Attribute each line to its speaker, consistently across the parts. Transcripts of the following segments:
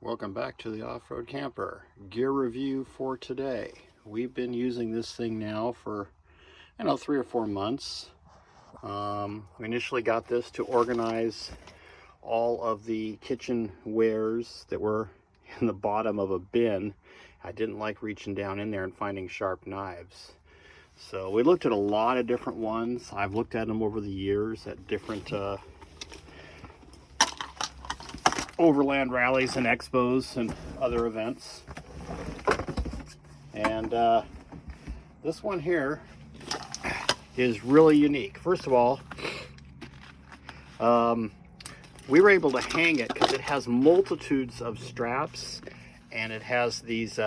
Speaker 1: Welcome back to the Off-Road Camper. Gear review for today. We've been using this thing now for, 3 or 4 months. We initially got this to organize all of the kitchen wares that were in the bottom of a bin. I didn't like reaching down in there and finding sharp knives. So we looked at a lot of different ones. I've looked at them over the years at different overland rallies and expos and other events. And this one here is really unique. First of all, we were able to hang it because it has multitudes of straps, and it has these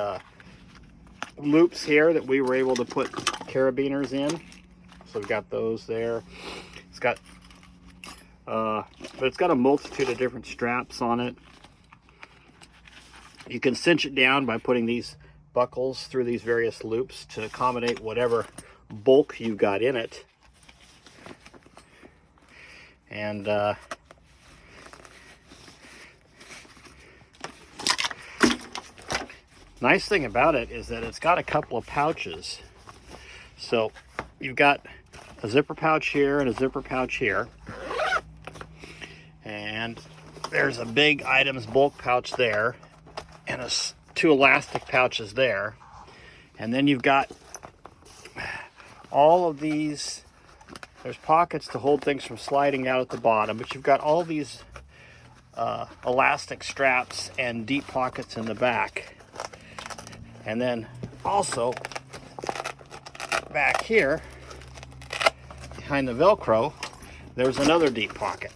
Speaker 1: loops here that we were able to put carabiners in. So we've got those there. It's got but it's got a multitude of different straps on it. You can cinch it down by putting these buckles through these various loops to accommodate whatever bulk you've got in it. And nice thing about it is that it's got a couple of pouches. So you've got a zipper pouch here and a zipper pouch here. And there's a big items bulk pouch there, and two elastic pouches there. And then you've got all of these, there's pockets to hold things from sliding out at the bottom, but you've got all these elastic straps and deep pockets in the back. And then also back here, behind the Velcro, there's another deep pocket.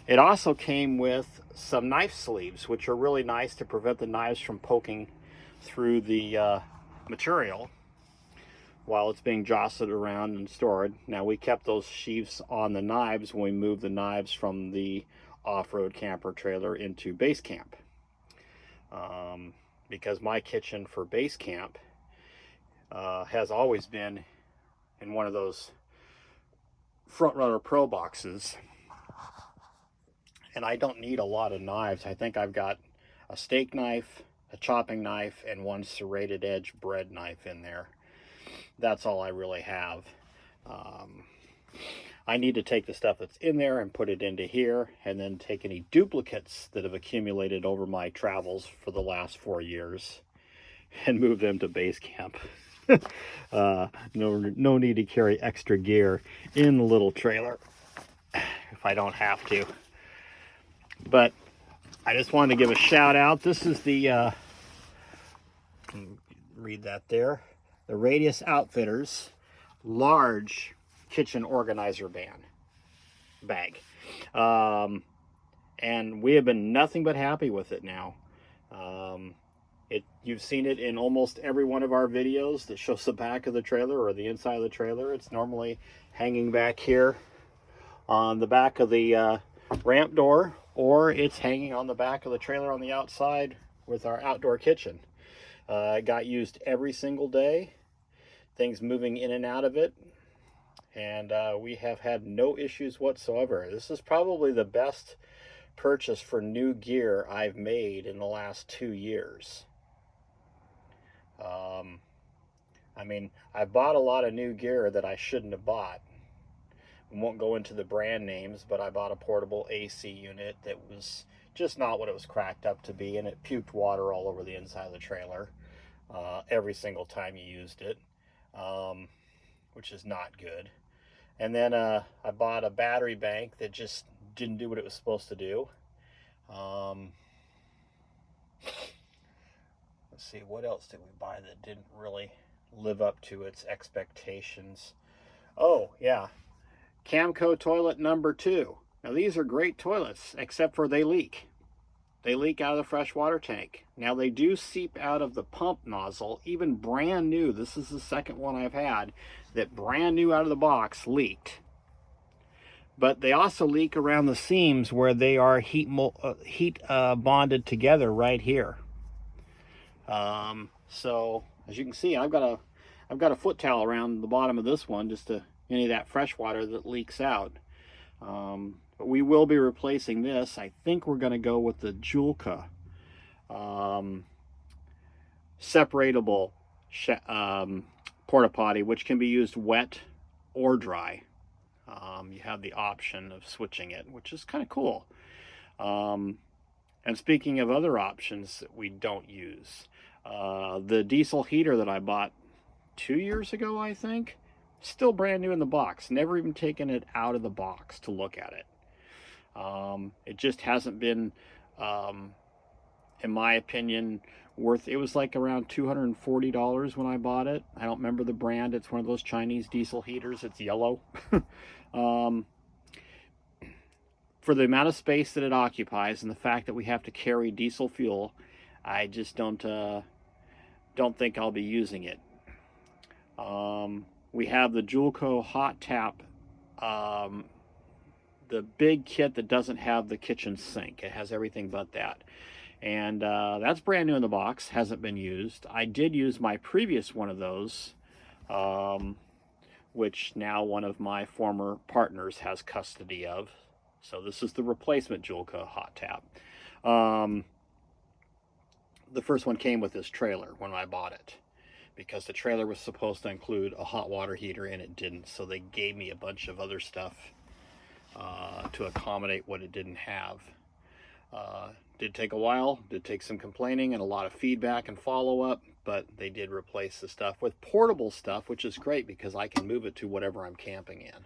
Speaker 1: It also came with some knife sleeves, which are really nice to prevent the knives from poking through the material while it's being jostled around and stored. Now, we kept those sheaths on the knives when we moved the knives from the off-road camper trailer into base camp. Because my kitchen for base camp has always been in one of those Front Runner Pro boxes. And I don't need a lot of knives. I think I've got a steak knife, a chopping knife, and one serrated edge bread knife in there. That's all I really have. I need to take the stuff that's in there and put it into here, and then take any duplicates that have accumulated over my travels for the last 4 years and move them to base camp. No need to carry extra gear in the little trailer if I don't have to. But I just wanted to give a shout out. This is the, read that there, the Radius Outfitters large kitchen organizer bag. And we have been nothing but happy with it now. You've seen it in almost every one of our videos that shows the back of the trailer or the inside of the trailer. It's normally hanging back here on the back of the ramp door, or it's hanging on the back of the trailer on the outside with our outdoor kitchen. It got used every single day, things moving in and out of it, and we have had no issues whatsoever. This is probably the best purchase for new gear I've made in the last 2 years. I mean, I've bought a lot of new gear that I shouldn't have bought. I won't go into the brand names, but I bought a portable AC unit that was just not what it was cracked up to be, and it puked water all over the inside of the trailer every single time you used it, which is not good. And then I bought a battery bank that just didn't do what it was supposed to do. Let's see, what else did we buy that didn't really live up to its expectations? Oh, yeah. Camco toilet number 2. Now, these are great toilets, except for they leak. They leak out of the freshwater tank. Now, they do seep out of the pump nozzle, even brand new. This is the second one I've had that brand new out of the box leaked. But they also leak around the seams where they are heat bonded together right here. So as you can see, I've got a foot towel around the bottom of this one just to any of that fresh water that leaks out. But we will be replacing this. I think we're going to go with the Julka separatable porta potty, which can be used wet or dry. You have the option of switching it, which is kind of cool. And speaking of other options that we don't use, the diesel heater that I bought 2 years ago, I think, still brand new in the box. Never even taken it out of the box to look at it. It just hasn't been, in my opinion, worth. It was like around $240 when I bought it. I don't remember the brand. It's one of those Chinese diesel heaters. It's yellow. For the amount of space that it occupies and the fact that we have to carry diesel fuel, I just don't think I'll be using it. We have the Julco hot tap, the big kit that doesn't have the kitchen sink. It has everything but that. And that's brand new in the box, hasn't been used. I did use my previous one of those, which now one of my former partners has custody of. So this is the replacement Julka hot tap. The first one came with this trailer when I bought it, because the trailer was supposed to include a hot water heater and it didn't. So they gave me a bunch of other stuff to accommodate what it didn't have. Did take a while, did take some complaining and a lot of feedback and follow-up, but they did replace the stuff with portable stuff, which is great because I can move it to whatever I'm camping in.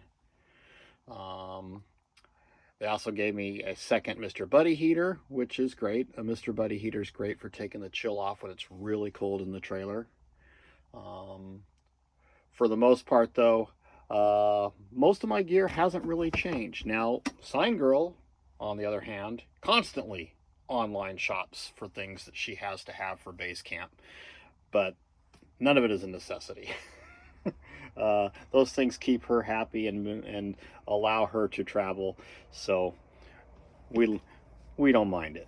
Speaker 1: They also gave me a second Mr. Buddy heater, which is great. A Mr. Buddy heater is great for taking the chill off when it's really cold in the trailer. For the most part, though, most of my gear hasn't really changed. Now, Sign Girl, on the other hand, constantly online shops for things that she has to have for base camp, but none of it is a necessity. Those things keep her happy and allow her to travel, so we don't mind it.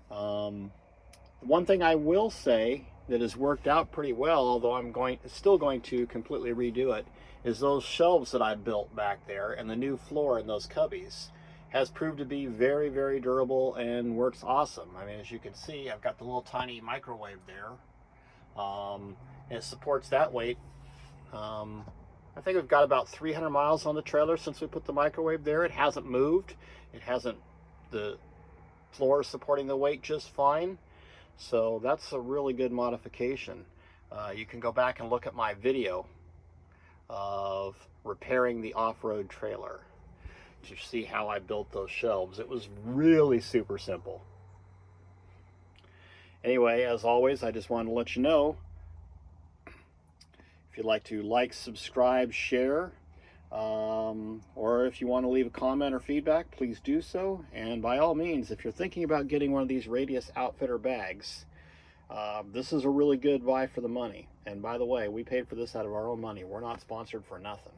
Speaker 1: One thing I will say that has worked out pretty well, although I'm still going to completely redo it, is those shelves that I built back there and the new floor in those cubbies has proved to be very, very durable and works awesome. I mean, as you can see, I've got the little tiny microwave there. It supports that weight. I think we've got about 300 miles on the trailer since we put the microwave there. It hasn't moved. The floor is supporting the weight just fine. So that's a really good modification. You can go back and look at my video of repairing the off-road trailer to see how I built those shelves. It was really super simple. Anyway, as always, I just wanted to let you know, if you'd like to like, subscribe, share, or if you want to leave a comment or feedback, please do so. And by all means, if you're thinking about getting one of these Radius Outfitter bags, this is a really good buy for the money. And by the way, we paid for this out of our own money. We're not sponsored for nothing.